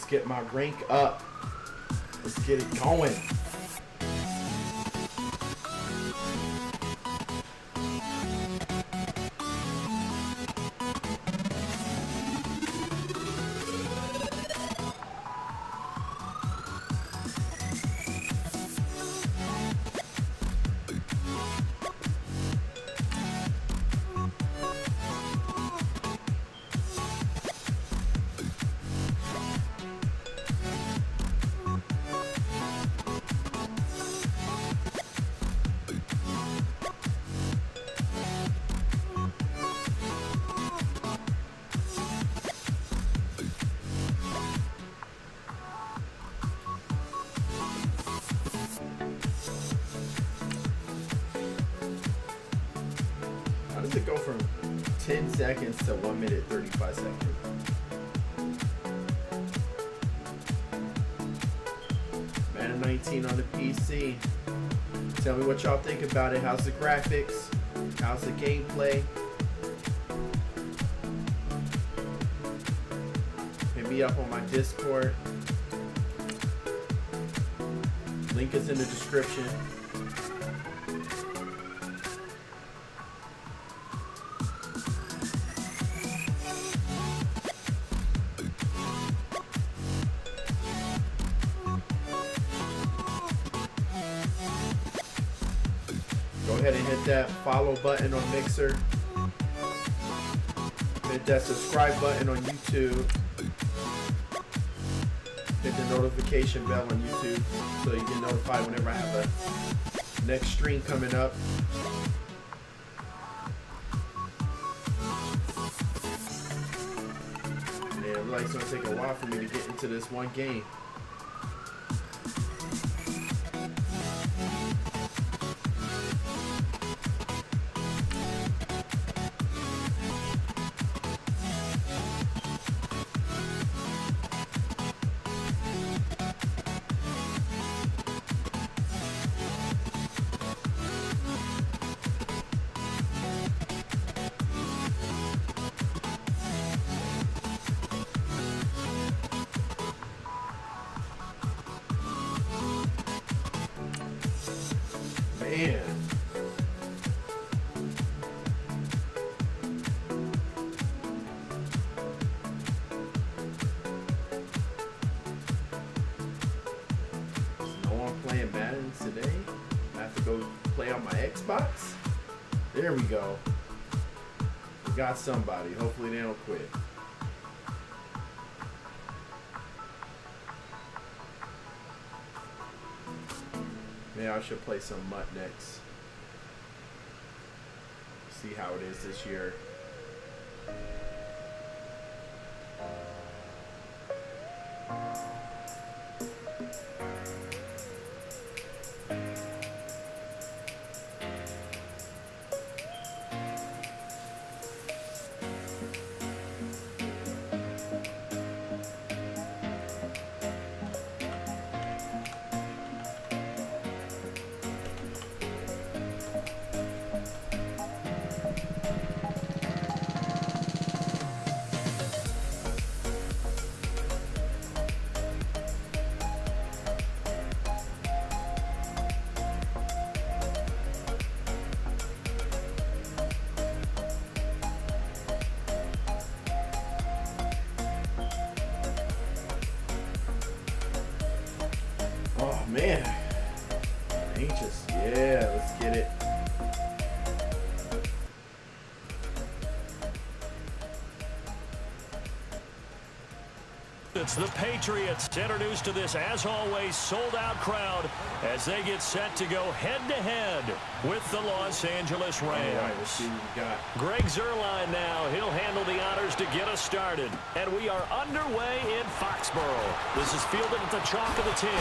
get my rank up. Let's get it going. How does it go from 10 seconds to 1 minute 35 seconds? Madden 19 on the PC. Tell me what y'all think about it. How's the graphics? How's the gameplay? Hit me up on my Discord. Link is in the description. Go ahead and hit that follow button on Mixer. Hit that subscribe button on YouTube. Hit the notification bell on YouTube so you get notified whenever I have a next stream coming up. Man, it looks like it's going to take a while for me to get into this one game. Man. There's no one playing Madden today. I have to go play on my Xbox. There we go. We got somebody. Hopefully they don't quit. Maybe I should play some Mutt next. See how it is this year. Oh man, anxious. Yeah, let's get it. It's the Patriots introduced to this, as always, sold-out crowd as they get set to go head-to-head with the Los Angeles Rams. All right, let's see what we got. Greg Zuerlein now. He'll handle the honors to get us started. And we are underway in Foxborough. This is fielded at the chalk of the 10.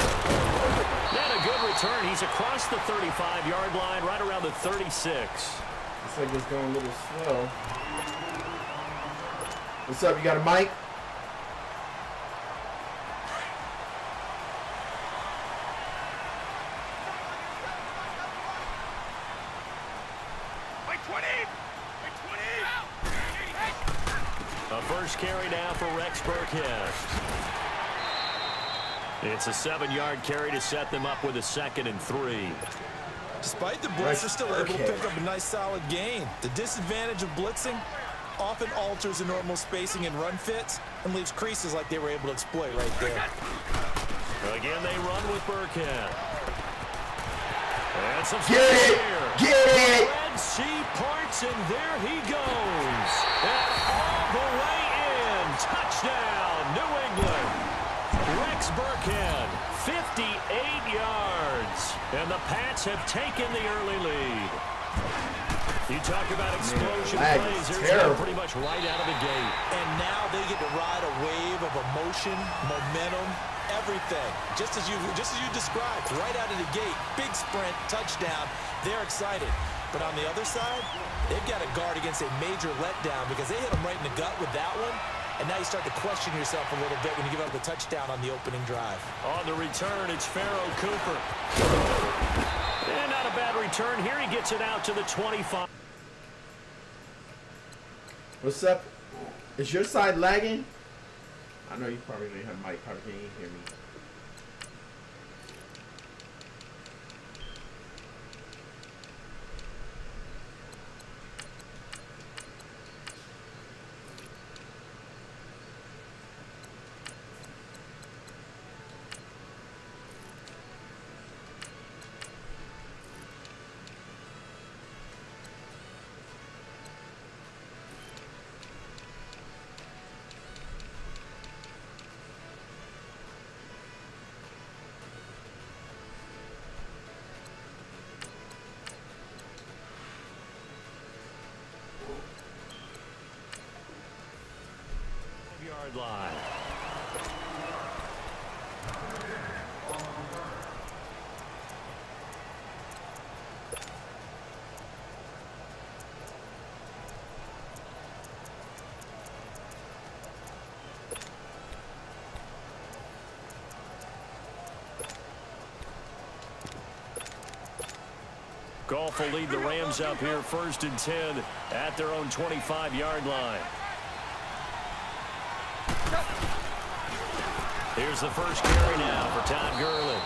Then a good return. He's across the 35-yard line, right around the 36. Looks like it's going a little slow. What's up? You got a mic? A first carry now for Rex Burkhead. It's a 7-yard carry to set them up with a 2nd and 3. Despite the blitz, they're still able to pick up a nice solid gain. The disadvantage of blitzing often alters the normal spacing and run fits and leaves creases like they were able to exploit right there. Again, they run with Burkhead. And some Get it! Red Sea parts, and there he goes. And all the way in. Touchdown, New England. Rex Burkhead, 58 yards. And the Pats have taken the early lead. You talk about explosion plays. They're pretty much right out of the gate. And now they get to ride a wave of emotion, momentum, everything. Just as you described, right out of the gate. Big sprint, touchdown. They're excited. But on the other side, they've got to guard against a major letdown because they hit them right in the gut with that one. And now you start to question yourself a little bit when you give up the touchdown on the opening drive. On the return, it's Pharaoh Cooper. And not a bad return. Here he gets it out to the 25. What's up? Is your side lagging? I know you probably don't have a mic. Probably can't hear me. Line. Goff will lead the Rams up here 1st and 10 at their own 25-yard line. Here's the first carry now for Todd Gurley.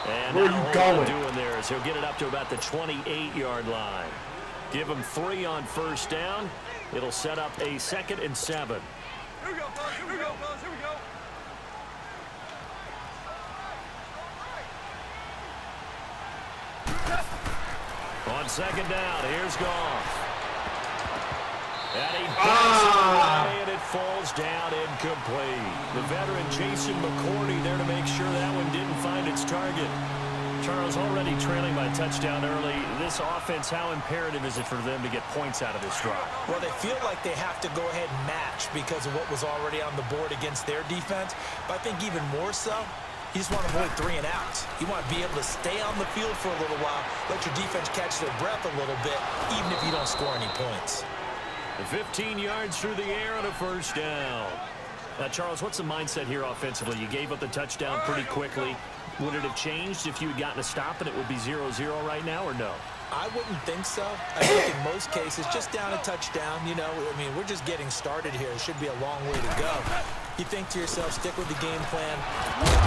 And where are you going? Doing there is he'll get it up to about the 28-yard line. Give him 3 on 1st down. It'll set up a 2nd and 7. Here we go, fellas. Here we go, fellas. Here we go. On 2nd down, here's Goff. And he passes away, and it falls down incomplete. The veteran Jason McCourty there to make sure that one didn't find its target. Charles, already trailing by touchdown early. This offense, how imperative is it for them to get points out of this drive? Well, they feel like they have to go ahead and match because of what was already on the board against their defense. But I think even more so, you just want to avoid 3 and outs. You want to be able to stay on the field for a little while, let your defense catch their breath a little bit, even if you don't score any points. 15 yards through the air on a 1st down. Now, Charles, what's the mindset here offensively? You gave up the touchdown pretty quickly. Would it have changed if you had gotten a stop and it would be 0-0 right now, or no? I wouldn't think so. I think in most cases, just down a touchdown, you know, I mean, we're just getting started here. It should be a long way to go. You think to yourself, stick with the game plan,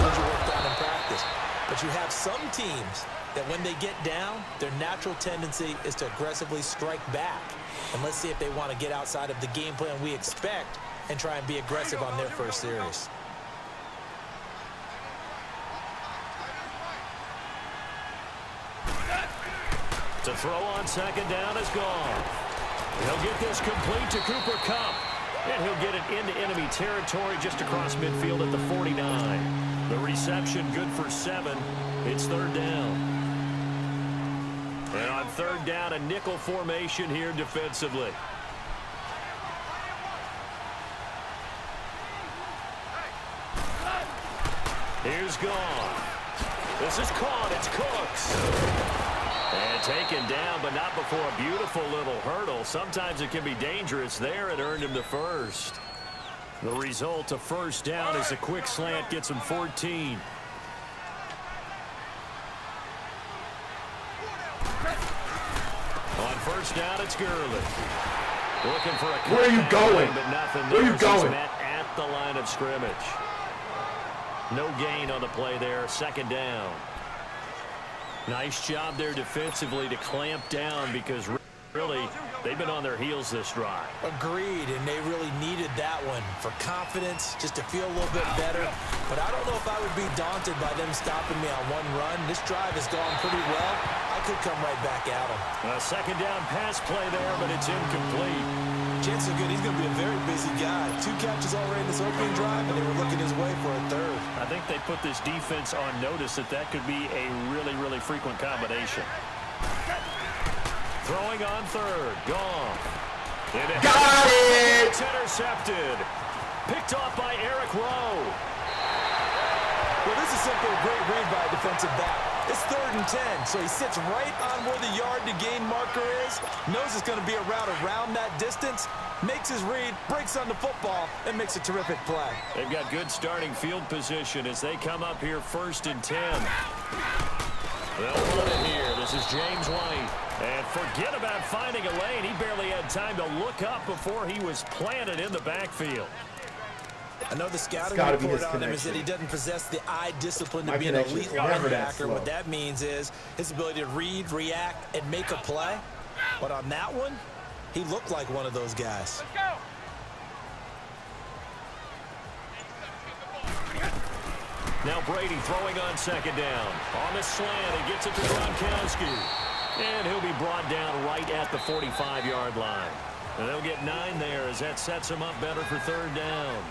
what you worked on in practice. But you have some teams that when they get down, their natural tendency is to aggressively strike back. And let's see if they want to get outside of the game plan we expect and try and be aggressive on their first series. To throw on 2nd down is Goff. He'll get this complete to Cooper Kupp. And he'll get it into enemy territory just across midfield at the 49. The reception good for 7. It's 3rd down. And on 3rd down, a nickel formation here defensively. Here's Goff. This is caught. It's Cooks. And taken down, but not before a beautiful little hurdle. Sometimes it can be dangerous there. It earned him the 1st. The result, a 1st down as a quick slant gets him 14. On 1st down, it's Gurley. Looking for a Where are you going? But nothing. Where are you going? Met at the line of scrimmage. No gain on the play there. Second down. Nice job there defensively to clamp down because really they've been on their heels this drive. Agreed, and they really needed that one for confidence, just to feel a little bit better. But I don't know if I would be daunted by them stopping me on one run. This drive has gone pretty well. I could come right back at them. A second down pass play there, but it's incomplete. Chances are good he's going to be a very busy guy. 2 catches already in this opening drive, and they were looking his way for a third. I think they put this defense on notice that could be a really, really frequent combination. Throwing on third. Gone. Got it! It's intercepted. Picked off by Eric Rowe. Well, this is simply a great read by a defensive back. It's 3rd and 10, so he sits right on where the yard-to-gain marker is, knows it's going to be a route around that distance, makes his read, breaks on the football, and makes a terrific play. They've got good starting field position as they come up here 1st and 10. They'll run it here. This is James White. And forget about finding a lane. He barely had time to look up before he was planted in the backfield. I know the scouting report on him is that he doesn't possess the eye discipline to be an elite linebacker. What that means is his ability to read, react, and make a play. But on that one, he looked like one of those guys. Let's go. Now Brady throwing on second down. On the slant, he gets it to Gronkowski. And he'll be brought down right at the 45-yard line. And they'll get 9 there as that sets him up better for 3rd down.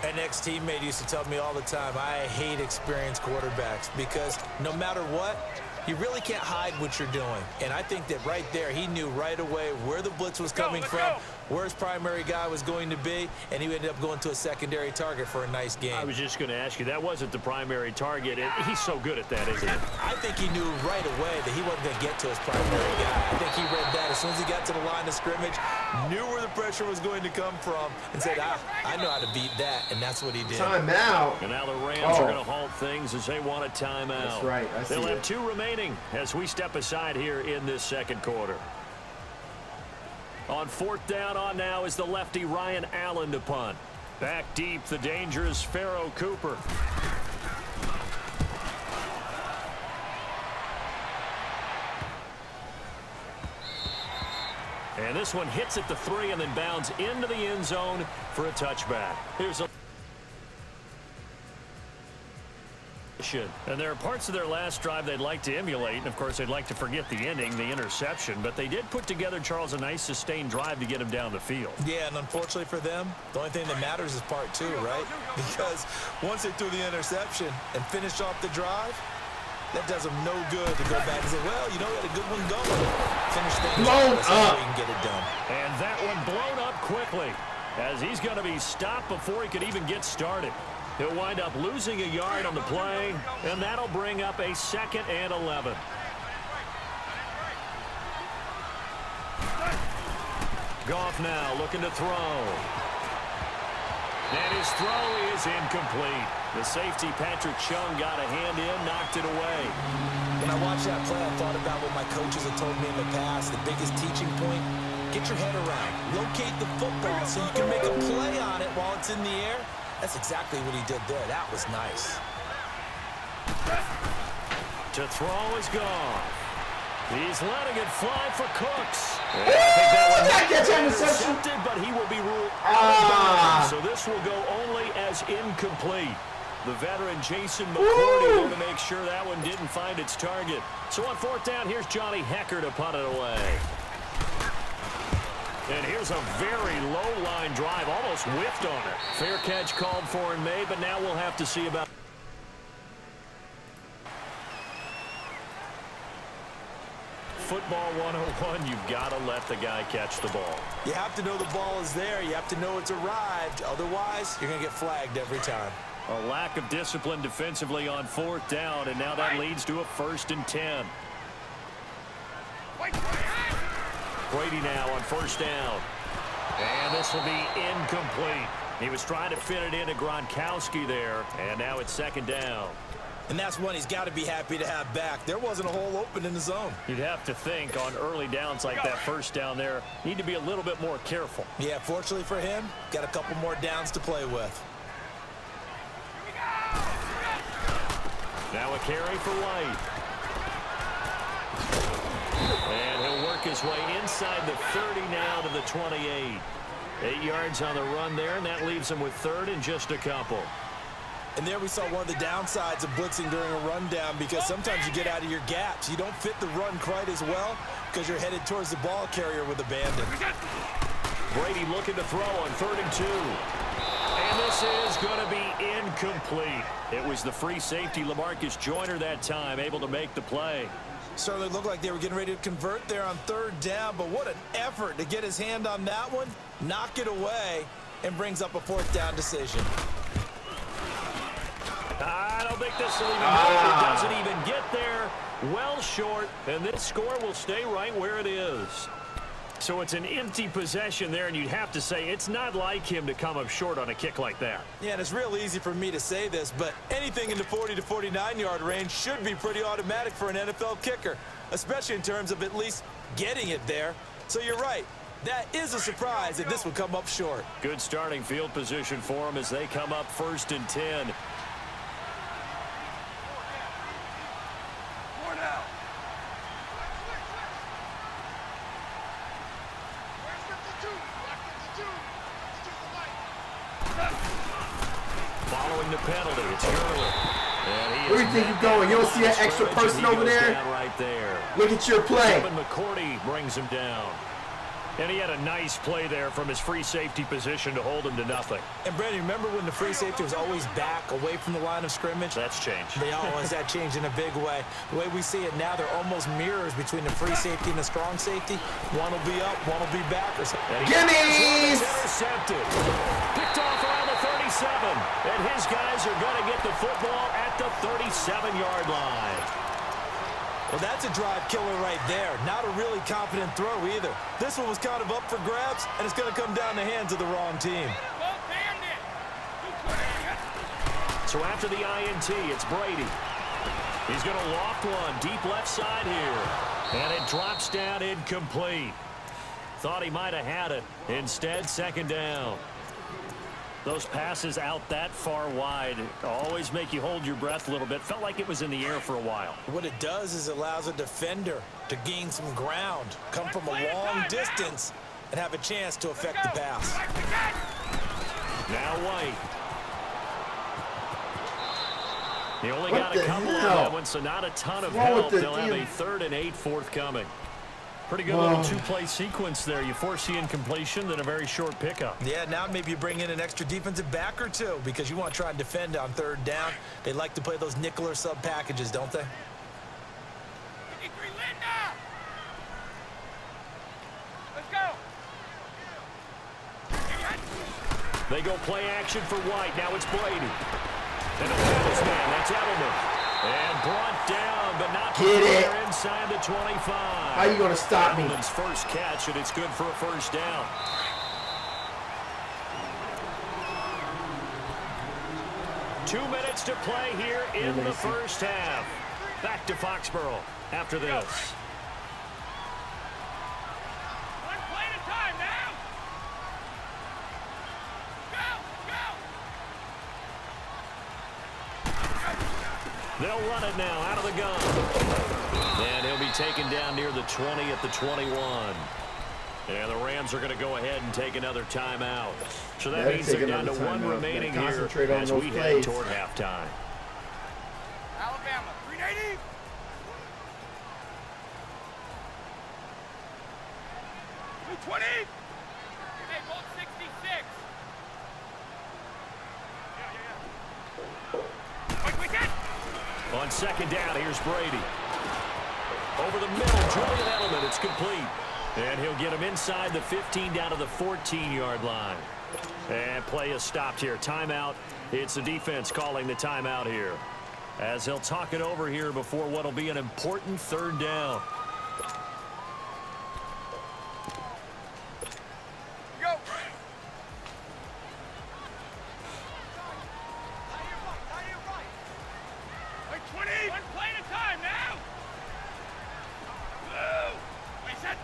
An ex-teammate used to tell me all the time, I hate experienced quarterbacks because no matter what, you really can't hide what you're doing. And I think that right there, he knew right away where the blitz was coming from, where his primary guy was going to be, and he ended up going to a secondary target for a nice game. I was just going to ask you, that wasn't the primary target. He's so good at that, isn't he? I think he knew right away that he wasn't going to get to his primary guy. I think he read that as soon as he got to the line of scrimmage, knew where the pressure was going to come from, and said, I know how to beat that, and that's what he did. Timeout. And now the Rams are going to halt things as they want a timeout. That's right. They'll have 2 remaining as we step aside here in this second quarter. On 4th down on now is the lefty Ryan Allen to punt. Back deep, the dangerous Pharaoh Cooper. And this one hits at the 3 and then bounds into the end zone for a touchback. Here's a and there are parts of their last drive they'd like to emulate, and of course they'd like to forget the ending, the interception, but they did put together, Charles, a nice sustained drive to get him down the field. Yeah, and unfortunately for them, the only thing that matters is part 2, right? Because once they threw the interception and finished off the drive, that does them no good to go back and say, well, you know, we had a good one going. Finish things blown off so up. we can get it done. And that one blown up quickly as he's going to be stopped before he could even get started. He'll wind up losing a yard on the play, and that'll bring up a 2nd and 11. Goff now looking to throw. And his throw is incomplete. The safety, Patrick Chung, got a hand in, knocked it away. When I watched that play, I thought about what my coaches have told me in the past. The biggest teaching point, get your head around. Locate the football so you can make a play on it while it's in the air. That's exactly what he did there. That was nice. To throw is gone. He's letting it fly for Cooks. And I think that gets intercepted, but he will be ruled out. So this will go only as incomplete. The veteran Jason McCourty going to make sure that one didn't find its target. So on 4th down, here's Johnny Hecker to punt it away. And here's a very low-line drive, almost whiffed on it. Fair catch called for and made, but now we'll have to see about Football 101, you've got to let the guy catch the ball. You have to know the ball is there. You have to know it's arrived. Otherwise, you're going to get flagged every time. A lack of discipline defensively on 4th down, and now that leads to a 1st and 10. Brady now on 1st down. And this will be incomplete. He was trying to fit it into Gronkowski there, and now it's 2nd down. And that's one he's got to be happy to have back. There wasn't a hole open in the zone. You'd have to think on early downs like that 1st down there, need to be a little bit more careful. Yeah, fortunately for him, got a couple more downs to play with. Now a carry for White. And he'll work his way inside the 30 now to the 28. 8 yards on the run there, and that leaves him with third and just a couple. And there we saw one of the downsides of blitzing during a rundown, because sometimes you get out of your gaps. You don't fit the run quite as well because you're headed towards the ball carrier with abandon. Brady looking to throw on 3rd and 2. And this is going to be incomplete. It was the free safety, LaMarcus Joyner, that time, able to make the play. Certainly looked like they were getting ready to convert there on 3rd down, but what an effort to get his hand on that one, knock it away, and brings up a 4th down decision. I don't think this will even it doesn't even get there. Well short, and this score will stay right where it is. So it's an empty possession there, and you'd have to say it's not like him to come up short on a kick like that. Yeah, and it's real easy for me to say this, but anything in the 40 to 49-yard range should be pretty automatic for an NFL kicker, especially in terms of at least getting it there. So you're right. That is a surprise that this would come up short. Good starting field position for them as they come up 1st and 10. Following the penalty, it's Gurley. Where do you think you're going? You don't see that extra person over there? Right there. Look at your play. Kevin McCourty brings him down. And he had a nice play there from his free safety position to hold him to nothing. And, Brandon, remember when the free safety was always back away from the line of scrimmage? That's changed. They always had changed in a big way. The way we see it now, they're almost mirrors between the free safety and the strong safety. One will be up, one will be back. Gimmies! Intercepted. Picked off around the 37. And his guys are going to get the football at the 37-yard line. Well, that's a drive killer right there. Not a really confident throw either. This one was kind of up for grabs, and it's going to come down the hands of the wrong team. So after the INT, it's Brady. He's going to loft one deep left side here. And it drops down incomplete. Thought he might have had it. Instead, 2nd down. Those passes out that far wide always make you hold your breath a little bit. Felt like it was in the air for a while. What it does is it allows a defender to gain some ground, come from a long distance, and have a chance to affect the pass. Now White. He only What got a the couple hell? of that one, so not a ton of What's wrong help. with the They'll have a damn- 3rd and 8 forthcoming. Pretty good little two-play sequence there. You force the incompletion, then a very short pickup. Yeah, now maybe you bring in an extra defensive back or two because you want to try and defend on 3rd down. They like to play those nickel or sub packages, don't they? Let's go. They go play action for White. Now it's Brady. And a Dallas man, that's Edelman. And brought down, but not Get it. inside the 25. How you going to stop me? Edelman's first catch, and it's good for a 1st down. Two minutes to play here in the first half. Back to Foxborough after this. One play at a time now. Go, go. They'll run it now out of the gun. And he'll be taken down near the 20 at the 21. And the Rams are going to go ahead and take another timeout. So that means they're down to one remaining here as we head toward halftime. Alabama, 380. $220. Hey, Bolt 66. Quick, hit. On 2nd down, here's Brady. Over the middle, Julian Edelman, it's complete. And he'll get him inside the 15 down to the 14-yard line. And play is stopped here. Timeout. It's the defense calling the timeout here, as he'll talk it over here before what will be an important 3rd down. Go. Like 20. One play at a time now. Wait, set.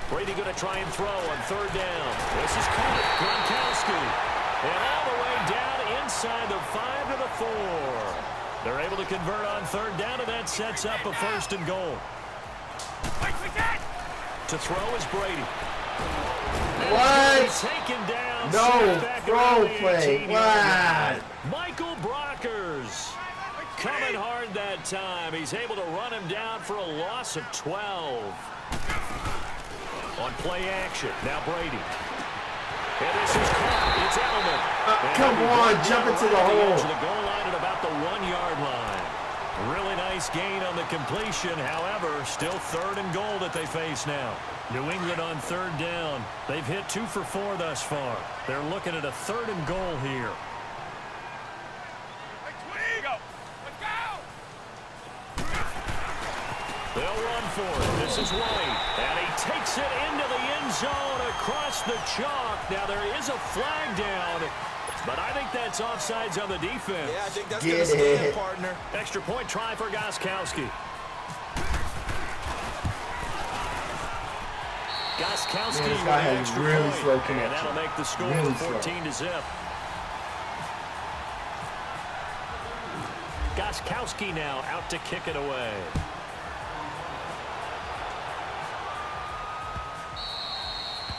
Brady going to try and throw on 3rd down. This is caught. Gronkowski. And all the way down inside the 5 to the 4. They're able to convert on third down, and that sets up a 1st and goal. To throw is Brady. What? Taken down. No, throw play. What? Michael Brockers coming hard that time. He's able to run him down for a loss of 12. On play action, now Brady. And this is caught. It's Edelman. Come on, jump into the hole. To the goal line at about the 1-yard line. Really nice gain on the completion. However, still 3rd and goal that they face now. New England on 3rd down. They've hit 2 for 4 thus far. They're looking at a 3rd and goal here. They'll run for it. This is White. And he takes it into the end zone across the chalk. Now there is a flag down, but I think that's offsides on the defense. Yeah, I think that's going to stand, partner. Extra point try for Gostkowski. Gostkowski with an extra really point. slow And connection. that'll make the score Really 14 to zip. Gostkowski now out to kick it away.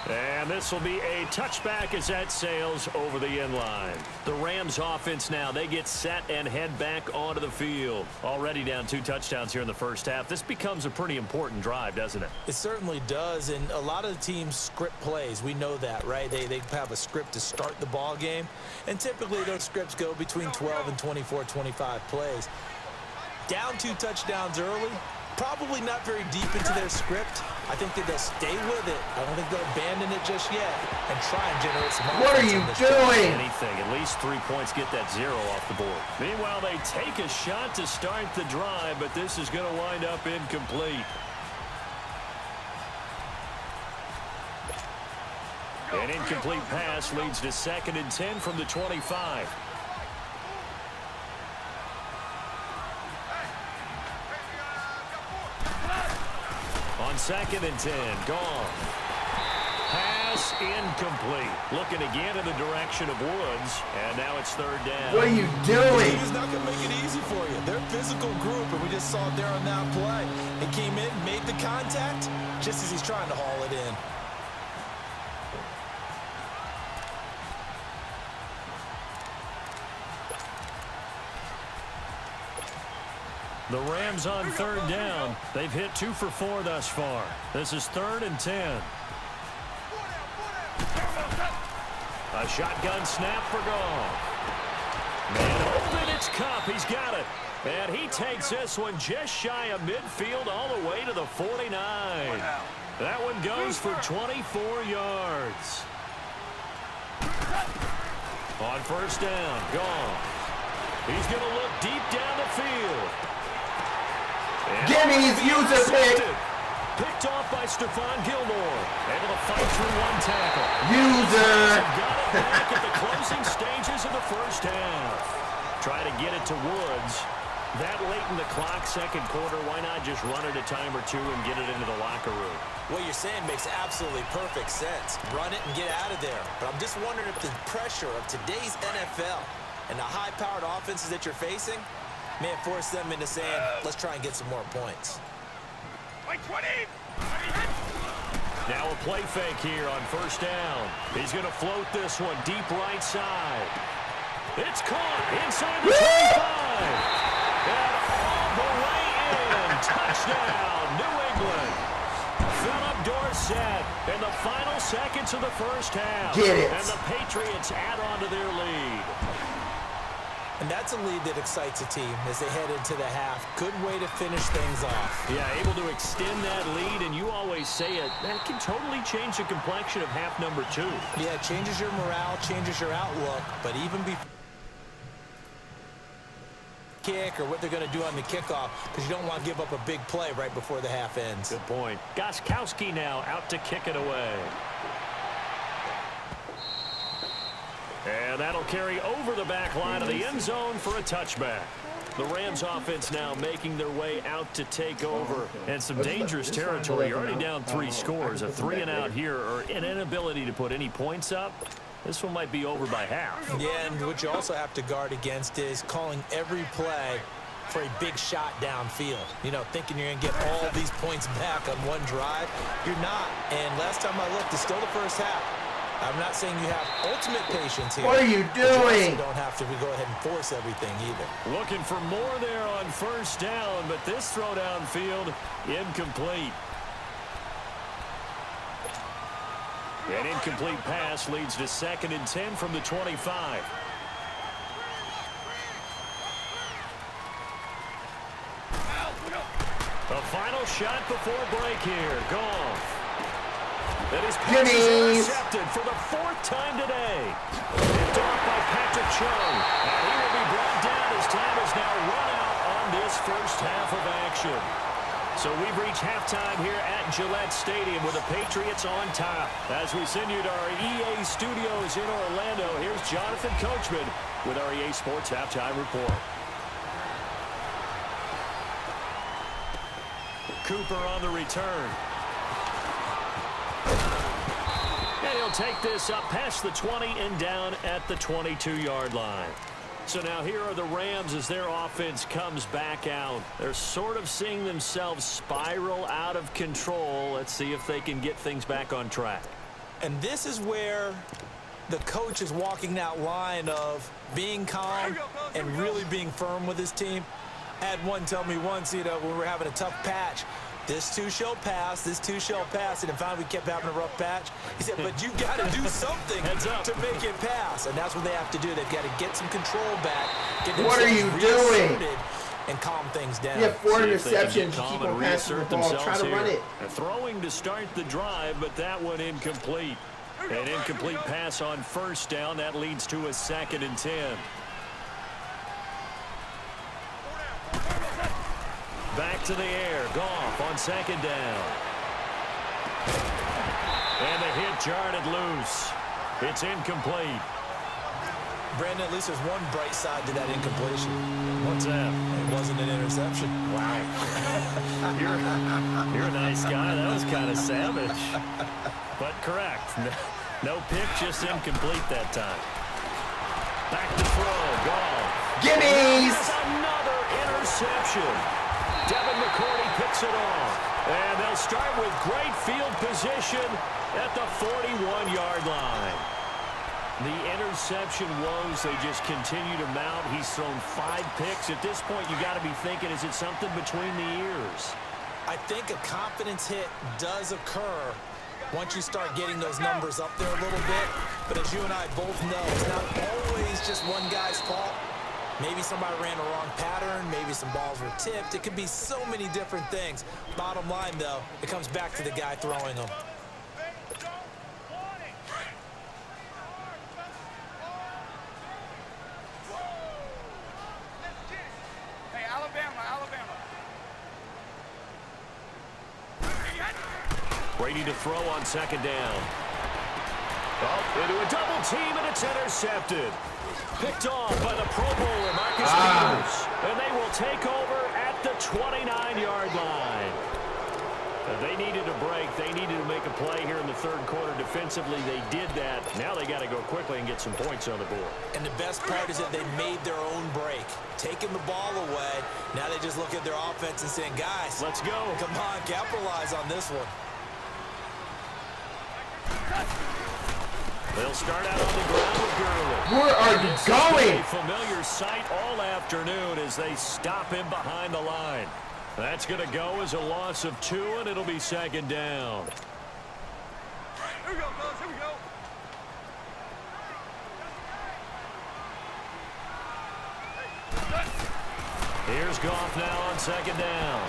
And this will be a touchback as that sails over the end line. The Rams offense now, they get set and head back onto the field. Already down 2 touchdowns here in the first half. This becomes a pretty important drive, doesn't it? It certainly does, and a lot of the teams script plays. We know that, right? They have a script to start the ball game, and typically those scripts go between 12 and 24, 25 plays. Down 2 touchdowns early, probably not very deep into their script. I think that they'll stay with it. I don't think they'll abandon it just yet and try and generate some offense. What are you doing? Anything. At least 3 points get that 0 off the board. Meanwhile, they take a shot to start the drive, but this is going to wind up incomplete. An incomplete pass leads to 2nd and 10 from the 25. On 2nd and 10, gone. Pass incomplete. Looking again in the direction of Woods, and now it's 3rd down. What are you doing? He's not going to make it easy for you. They're a physical group, and we just saw it there on that play. He came in, made the contact, just as he's trying to haul it in. The Rams on 3rd down. They've hit 2 for 4 thus far. This is 3rd and 10. A shotgun snap for Goff. Man open, it's Cup. He's got it. And he takes this one just shy of midfield all the way to the 49. That one goes for 24 yards. On 1st down, Goff. He's going to look deep down the field. Jimmy's user pick. Picked off by Stephon Gilmore. Able to fight through 1 tackle. User. Got it back at the closing stages of the first half. Try to get it to Woods. That late in the clock, 2nd quarter, why not just run it a time or 2 and get it into the locker room? What you're saying makes absolutely perfect sense. Run it and get out of there. But I'm just wondering if the pressure of today's NFL and the high-powered offenses that you're facing may have forced them into saying, let's try and get some more points. Now a play fake here on 1st down. He's going to float this one deep right side. It's caught inside the 25. And all the way in. Touchdown, New England. Philip Dorsett in the final seconds of the first half. Get it. And the Patriots add on to their lead. And that's a lead that excites a team as they head into the half. Good way to finish things off. Yeah, able to extend that lead, and you always say it, that can totally change the complexion of half number 2. Yeah, it changes your morale, changes your outlook, but even before kick or what they're going to do on the kickoff, because you don't want to give up a big play right before the half ends. Good point. Gostkowski now out to kick it away. And that'll carry over the back line of the end zone for a touchback. The Rams offense now making their way out to take over. And some dangerous territory. You're already down 3 scores. A 3 and out here, or an inability to put any points up. This one might be over by half. Yeah, and what you also have to guard against is calling every play for a big shot downfield. You know, thinking you're going to get all these points back on one drive. You're not. And last time I looked, it's still the first half. I'm not saying you have ultimate patience here. What are you doing? You don't have to go ahead and force everything either. Looking for more there on first down, but this throw downfield incomplete. An incomplete pass leads to 2nd and 10 from the 25. A final shot before break here. Goff. And his pass is intercepted for the 4th time today. Picked off by Patrick Chung. And he will be brought down as time is now run out on this first half of action. So we've reached halftime here at Gillette Stadium with the Patriots on top. As we send you to our EA studios in Orlando, here's Jonathan Coachman with our EA Sports Halftime Report. Cooper on the return. And he'll take this up past the 20 and down at the 22-yard line. So now here are the Rams as their offense comes back out. They're sort of seeing themselves spiral out of control. Let's see if they can get things back on track. And this is where the coach is walking that line of being calm and really being firm with his team. I had one tell me once, you know, when we were having a tough patch, this too shall pass, this too shall pass. And finally we kept having a rough patch. He said, but you got to do something to make it pass. And that's what they have to do. They've got to get some control back. What are you doing? And calm things down. You have 4 interceptions. You keep on passing the ball. Try to run it. Throwing to start the drive, but that one incomplete. An incomplete pass on first down. That leads to a 2nd and 10. Back to the air. Goff on 2nd down. And the hit jarred loose. It's incomplete. Brandon, at least there's one bright side to that incompletion. What's that? It wasn't an interception. Wow. You're a nice guy. That was kind of savage. But correct. No pick, just incomplete that time. Back to throw. Goff. Gimmies! Another interception. Devin McCourty picks it off. And they'll start with great field position at the 41-yard line. The interception woes, they just continue to mount. He's thrown 5 picks. At this point, you got to be thinking, is it something between the ears? I think a confidence hit does occur once you start getting those numbers up there a little bit. But as you and I both know, it's not always just one guy's fault. Maybe somebody ran a wrong pattern. Maybe some balls were tipped. It could be so many different things. Bottom line, though, it comes back to the guy throwing them. Hey, Alabama. Brady to throw on 2nd down. Oh, into a double team, and it's intercepted. Picked off by the Pro Bowler, Marcus Peters. And they will take over at the 29-yard line. They needed a break. They needed to make a play here in the 3rd quarter. Defensively, they did that. Now they got to go quickly and get some points on the board. And the best part is that they made their own break. Taking the ball away. Now they just look at their offense and saying, guys, let's go. Come on, capitalize on this one. They'll start out on the ground with Gurley. Where are you going? A familiar sight all afternoon as they stop him behind the line. That's going to go as a loss of 2, and it'll be 2nd down. Here we go, fellas. Here we go. Here's Goff now on 2nd down.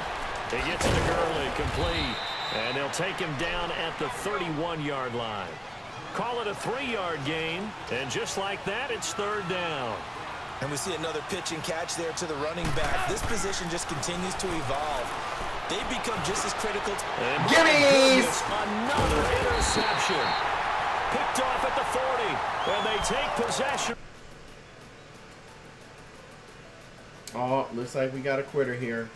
He gets it to Gurley, complete. And they'll take him down at the 31-yard line. Call it a 3-yard gain, and just like that, it's 3rd down. And we see another pitch and catch there to the running back. This position just continues to evolve. They become just as critical. Gimmies! Another interception. Picked off at the 40, and they take possession. Oh, looks like we got a quitter here.